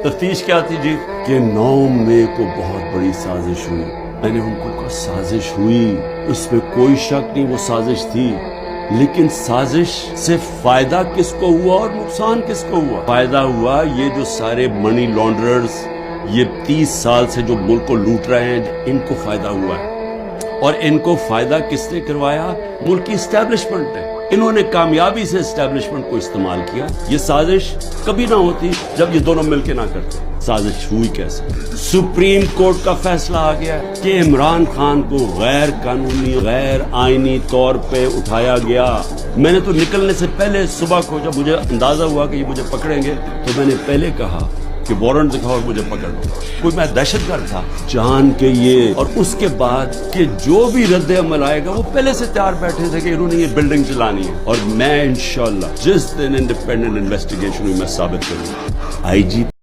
تفتیش کیا تھی جی کہ 9 مئی کو بہت بڑی سازش ہوئی. میں نے ان کو کہا سازش ہوئی، اس میں کوئی شک نہیں وہ سازش تھی، لیکن سازش سے فائدہ کس کو ہوا اور نقصان کس کو ہوا؟ فائدہ ہوا یہ جو سارے منی لانڈررز یہ 30 سال سے جو ملک کو لوٹ رہے ہیں ان کو فائدہ ہوا ہے. اور ان کو فائدہ کس نے کروایا؟ ملک کی اسٹیبلشمنٹ ہے. انہوں نے کامیابی سے اسٹیبلشمنٹ کو استعمال کیا. یہ سازش کبھی نہ ہوتی جب یہ دونوں مل کے نہ کرتے. سازش ہوئی کیسے؟ سپریم کورٹ کا فیصلہ آ گیا کہ عمران خان کو غیر قانونی غیر آئینی طور پہ اٹھایا گیا. میں نے تو نکلنے سے پہلے صبح کو جب مجھے اندازہ ہوا کہ یہ مجھے پکڑیں گے تو میں نے پہلے کہا کہ وارنٹ دکھاؤ اور مجھے پکڑ لو. کوئی میں دہشت گرد تھا جان کے یہ. اور اس کے بعد کہ جو بھی رد عمل آئے گا وہ پہلے سے تیار بیٹھے تھے کہ انہوں نے یہ بلڈنگ چلانی ہے. اور میں انشاءاللہ جس دن انڈیپینڈنٹ انویسٹیگیشن ہوئی میں ثابت کروں گا. آئی جی